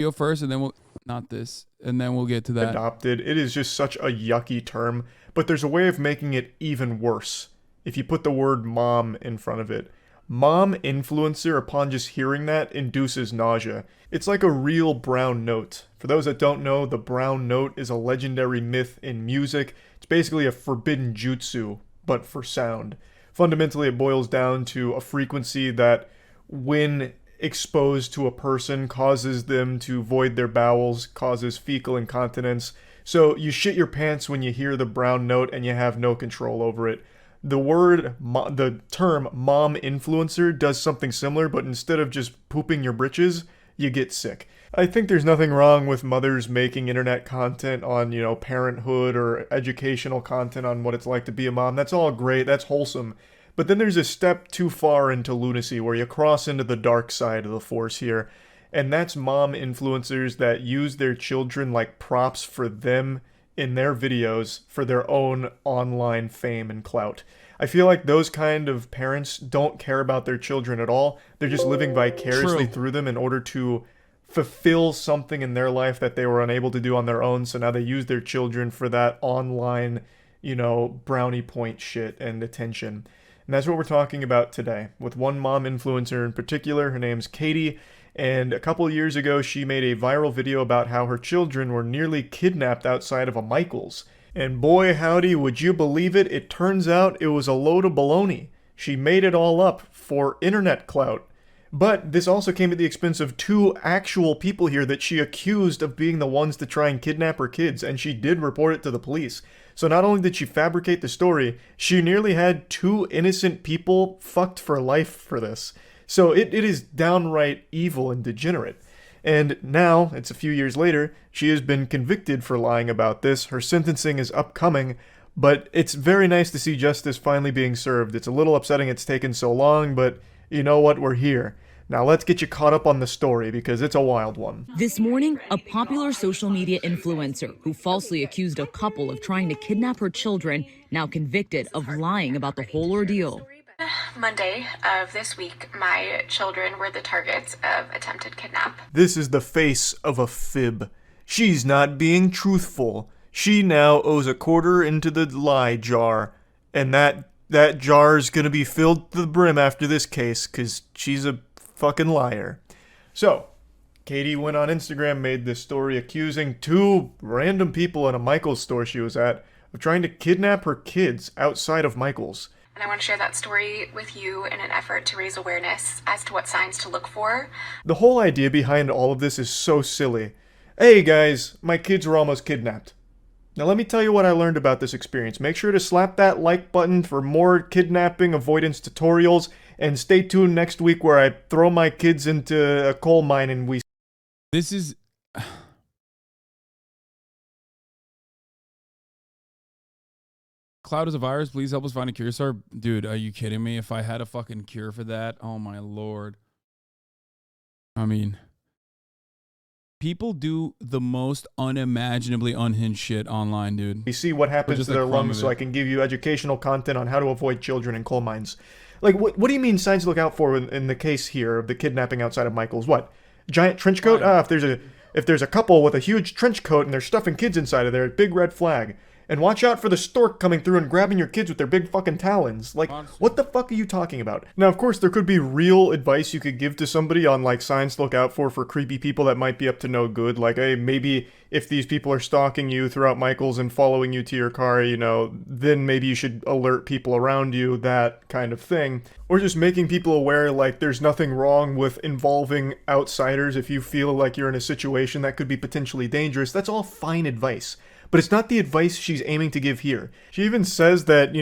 Go first, and then we'll not this, and then we'll get to that. Adopted. It is just such a yucky term, but there's a way of making it even worse if you put the word mom in front of it. Mom influencer, upon just hearing that, induces nausea. It's like a real brown note. For those that don't know, the brown note is a legendary myth in music. It's basically a forbidden jutsu, but for sound. Fundamentally, it boils down to a frequency that, when exposed to a person, causes them to void their bowels, causes fecal incontinence. So you shit your pants when you hear the brown note and you have no control over it. The term mom influencer does something similar, but instead of just pooping your britches, you get sick. I think there's nothing wrong with mothers making internet content on, parenthood or educational content on what it's like to be a mom. That's all great. That's wholesome. But then there's a step too far into lunacy where you cross into the dark side of the force here. And that's mom influencers that use their children like props for them in their videos for their own online fame and clout. I feel like those kind of parents don't care about their children at all. They're just living vicariously True. through them in order to fulfill something in their life that they were unable to do on their own. So now they use their children for that online, brownie point shit and attention. And that's what we're talking about today, with one mom influencer in particular. Her name's Katie, and a couple years ago, she made a viral video about how her children were nearly kidnapped outside of a Michael's. And boy, howdy, would you believe it? It turns out it was a load of baloney. She made it all up for internet clout. But this also came at the expense of two actual people here that she accused of being the ones to try and kidnap her kids, and she did report it to the police. So not only did she fabricate the story, she nearly had two innocent people fucked for life for this. So it is downright evil and degenerate. And now, it's a few years later, she has been convicted for lying about this. Her sentencing is upcoming, but it's very nice to see justice finally being served. It's a little upsetting it's taken so long, but you know what? We're here. Now let's get you caught up on the story because it's a wild one. This morning, a popular social media influencer who falsely accused a couple of trying to kidnap her children, now convicted of lying about the whole ordeal. Monday of this week, my children were the targets of attempted kidnap. This is the face of a fib. She's not being truthful. She now owes a quarter into the lie jar, and that jar's gonna be filled to the brim after this case, cause she's a fucking liar. So, Katie went on Instagram, made this story accusing two random people in a Michael's store she was at of trying to kidnap her kids outside of Michael's. And I want to share that story with you in an effort to raise awareness as to what signs to look for. The whole idea behind all of this is so silly. Hey guys, my kids were almost kidnapped. Now let me tell you what I learned about this experience. Make sure to slap that like button for more kidnapping avoidance tutorials, and stay tuned next week where I throw my kids into a coal mine and we... This is... Cloud is a virus. Please help us find a cure, sir. Dude, are you kidding me? If I had a fucking cure for that, oh my lord. I mean, people do the most unimaginably unhinged shit online, dude. We see what happens to their lungs so I can give you educational content on how to avoid children in coal mines. Like, what do you mean signs to look out for in the case here of the kidnapping outside of Michael's? What? Giant trench coat? Ah, if there's a couple with a huge trench coat and they're stuffing kids inside of there, big red flag. And watch out for the stork coming through and grabbing your kids with their big fucking talons. Like, what the fuck are you talking about? Now, of course, there could be real advice you could give to somebody on, like, signs to look out for creepy people that might be up to no good. Like, hey, maybe if these people are stalking you throughout Michael's and following you to your car, then maybe you should alert people around you, that kind of thing. Or just making people aware, like, there's nothing wrong with involving outsiders if you feel like you're in a situation that could be potentially dangerous. That's all fine advice. But it's not the advice she's aiming to give here. She even says that,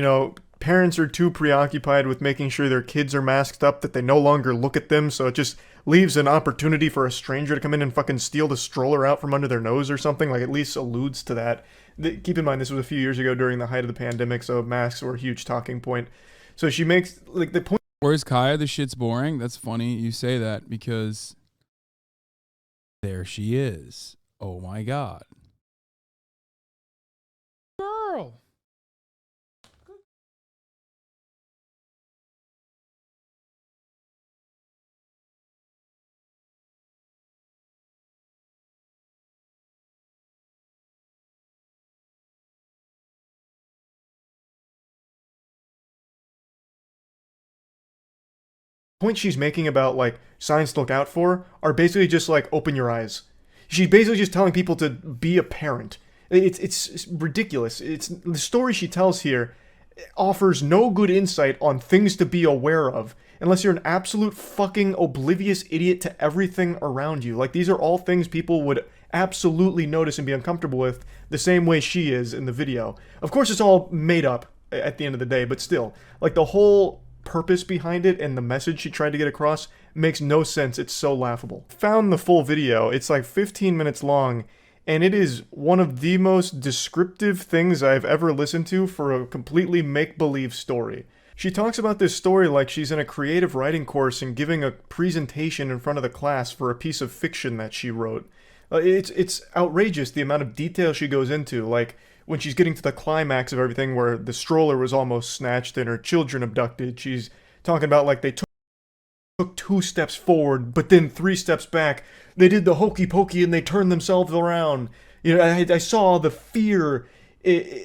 parents are too preoccupied with making sure their kids are masked up that they no longer look at them, so it just leaves an opportunity for a stranger to come in and fucking steal the stroller out from under their nose or something, like at least alludes to that. Keep in mind, this was a few years ago during the height of the pandemic, so masks were a huge talking point. So she makes, like, the point... Where's Kaya? The shit's boring. That's funny you say that because there she is. Oh my god. Girl. points she's making about like signs to look out for are basically just like open your eyes. She's basically just telling people to be a parent. It's ridiculous. It's the story she tells here offers no good insight on things to be aware of unless you're an absolute fucking oblivious idiot to everything around you. Like, these are all things people would absolutely notice and be uncomfortable with the same way she is in the video. Of course, it's all made up at the end of the day, but still, like, the whole purpose behind it and the message she tried to get across makes no sense. It's so laughable. Found the full video. It's like 15 minutes long, and it is one of the most descriptive things I've ever listened to for a completely make-believe story. She talks about this story like she's in a creative writing course and giving a presentation in front of the class for a piece of fiction that she wrote. It's outrageous the amount of detail she goes into, like when she's getting to the climax of everything where the stroller was almost snatched and her children abducted. She's talking about like they took 2 steps forward, but then 3 steps back. They did the hokey pokey and they turned themselves around. You know, I saw the fear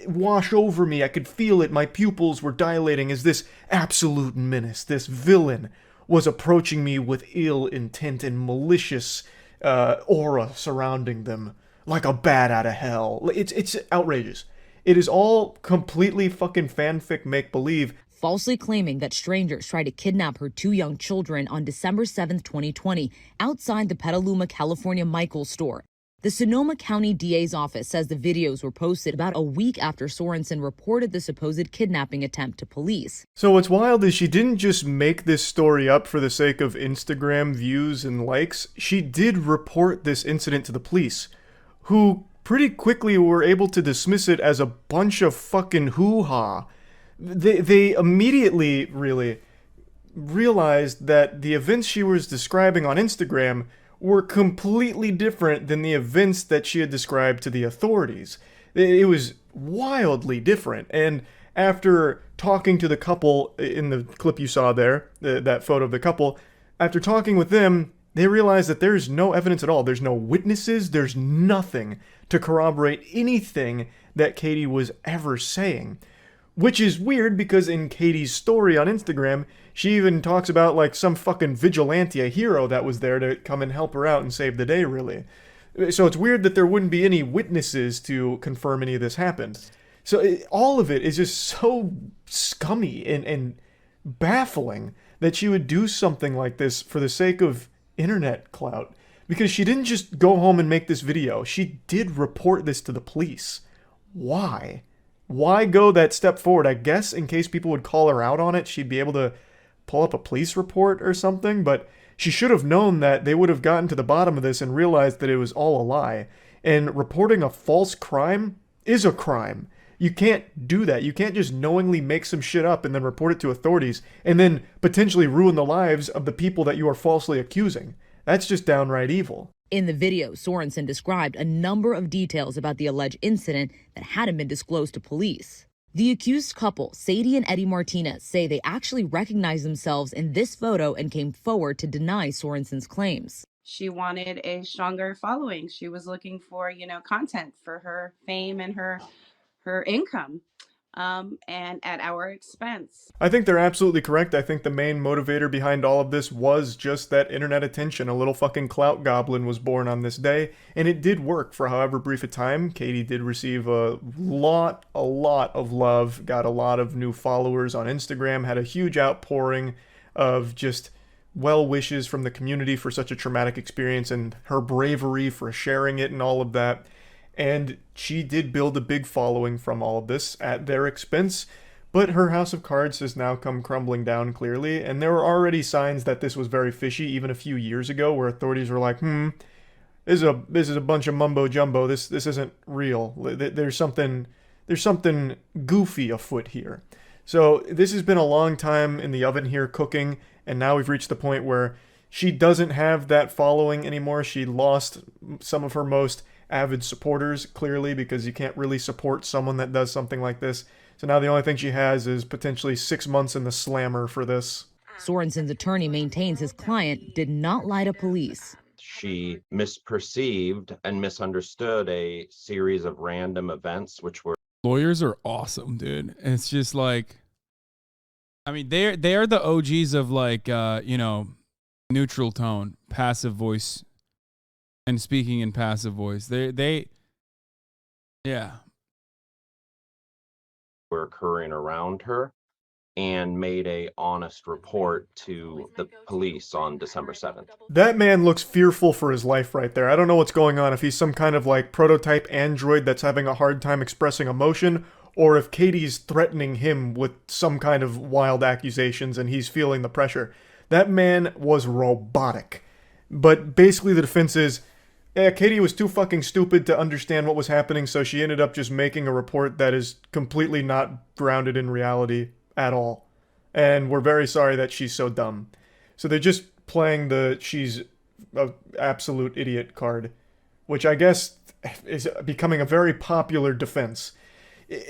wash over me. I could feel it. My pupils were dilating as this absolute menace, this villain, was approaching me with ill intent and malicious aura surrounding them, like a bat out of hell. It's outrageous. It is all completely fucking fanfic make-believe. Falsely claiming that strangers tried to kidnap her 2 young children on December 7th, 2020, outside the Petaluma, California Michaels store. The Sonoma County DA's office says the videos were posted about a week after Sorensen reported the supposed kidnapping attempt to police. So what's wild is she didn't just make this story up for the sake of Instagram views and likes. She did report this incident to the police, who pretty quickly were able to dismiss it as a bunch of fucking hoo-ha. They immediately really realized that the events she was describing on Instagram were completely different than the events that she had described to the authorities. It was wildly different. And after talking to the couple in the clip you saw there, that photo of the couple, after talking with them, they realized that there's no evidence at all. There's no witnesses. There's nothing to corroborate anything that Katie was ever saying. Which is weird because in Katie's story on Instagram, she even talks about like some fucking vigilante, a hero that was there to come and help her out and save the day, really. So it's weird that there wouldn't be any witnesses to confirm any of this happened. So all of it is just so scummy and baffling that she would do something like this for the sake of internet clout. Because she didn't just go home and make this video. She did report this to the police. Why? Why go that step forward? I guess in case people would call her out on it, she'd be able to pull up a police report or something, but she should have known that they would have gotten to the bottom of this and realized that it was all a lie. And reporting a false crime is a crime. You can't do that. You can't just knowingly make some shit up and then report it to authorities and then potentially ruin the lives of the people that you are falsely accusing. That's just downright evil. In the video, Sorensen described a number of details about the alleged incident that hadn't been disclosed to police. The accused couple, Sadie and Eddie Martinez, say they actually recognized themselves in this photo and came forward to deny Sorensen's claims. She wanted a stronger following. She was looking for, content for her fame and her income. And at our expense. I think they're absolutely correct. I think the main motivator behind all of this was just that internet attention. A little fucking clout goblin was born on this day, and it did work for however brief a time. Katie did receive a lot of love, got a lot of new followers on Instagram, had a huge outpouring of just well wishes from the community for such a traumatic experience and her bravery for sharing it and all of that. And she did build a big following from all of this at their expense, but her house of cards has now come crumbling down clearly, and there were already signs that this was very fishy even a few years ago where authorities were like, this is a bunch of mumbo jumbo, this isn't real, there's something goofy afoot here. So this has been a long time in the oven here cooking, and now we've reached the point where she doesn't have that following anymore. She lost some of her most avid supporters, clearly, because you can't really support someone that does something like this. So now the only thing she has is potentially 6 months in the slammer for this. Sorensen's attorney maintains his client did not lie to police. She misperceived and misunderstood a series of random events which were... Lawyers are awesome, dude. It's just like, I mean, they are the OGs of like you know, neutral tone, passive voice, and speaking in passive voice. Yeah. Were occurring around her, and made a honest report to the police on December 7th. That man looks fearful for his life right there. I don't know what's going on, if he's some kind of like prototype android that's having a hard time expressing emotion, or if Katie's threatening him with some kind of wild accusations and he's feeling the pressure. That man was robotic. But basically the defense is, Katie was too fucking stupid to understand what was happening, so she ended up just making a report that is completely not grounded in reality at all. And we're very sorry that she's so dumb. So they're just playing the she's an absolute idiot card, which I guess is becoming a very popular defense.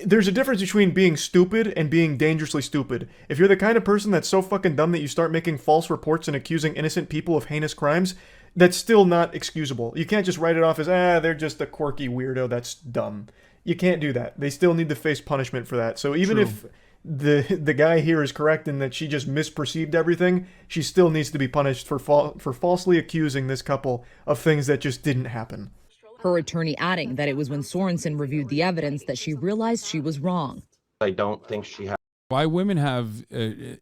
There's a difference between being stupid and being dangerously stupid. If you're the kind of person that's so fucking dumb that you start making false reports and accusing innocent people of heinous crimes, that's still not excusable. You can't just write it off as, they're just a quirky weirdo that's dumb. You can't do that. They still need to face punishment for that. So even if the guy here is correct in that she just misperceived everything, she still needs to be punished for falsely accusing this couple of things that just didn't happen. Her attorney adding that it was when Sorensen reviewed the evidence that she realized she was wrong. I don't think she had. Why women have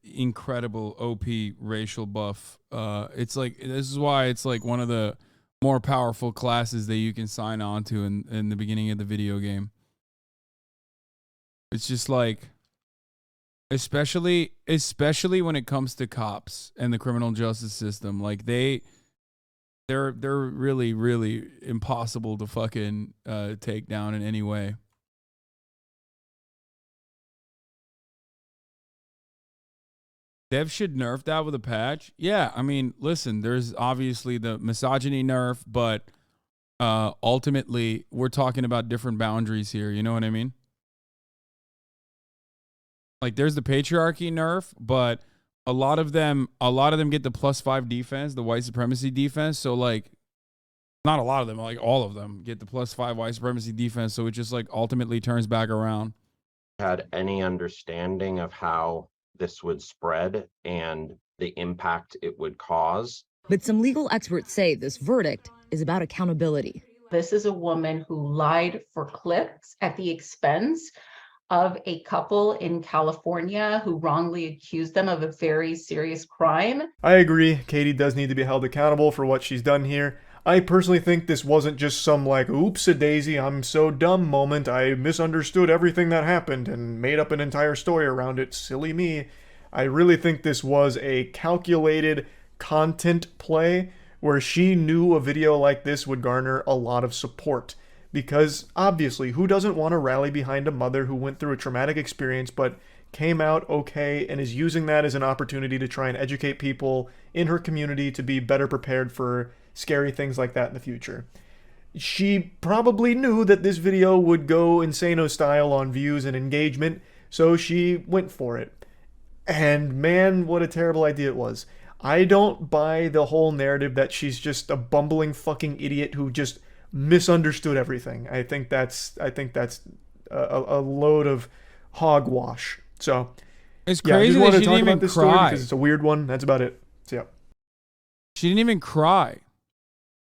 incredible OP racial buff. It's like, this is why it's like one of the more powerful classes that you can sign on to in the beginning of the video game. It's just like, especially when it comes to cops and the criminal justice system, like they're really, really impossible to fucking take down in any way. Dev should nerf that with a patch. Yeah, I mean, listen, there's obviously the misogyny nerf, but ultimately we're talking about different boundaries here. You know what I mean? Like there's the patriarchy nerf, but a lot of them get the +5 defense, the white supremacy defense. So like, not a lot of them, like all of them get the +5 white supremacy defense. So it just like ultimately turns back around. Had any understanding of how this would spread and the impact it would cause. But some legal experts say this verdict is about accountability. This is a woman who lied for clicks at the expense of a couple in California who wrongly accused them of a very serious crime. I agree, Katie does need to be held accountable for what she's done here. I personally think this wasn't just some like, oops-a-daisy, I'm so dumb moment, I misunderstood everything that happened and made up an entire story around it, silly me. I really think this was a calculated content play where she knew a video like this would garner a lot of support. Because obviously, who doesn't want to rally behind a mother who went through a traumatic experience but came out okay and is using that as an opportunity to try and educate people in her community to be better prepared for scary things like that in the future. She probably knew that this video would go insano style on views and engagement, so she went for it. And man, what a terrible idea it was. I don't buy the whole narrative that she's just a bumbling fucking idiot who just misunderstood everything. I think that's a load of hogwash. So it's crazy that she didn't even cry because it's a weird one. That's about it. So yeah. She didn't even cry.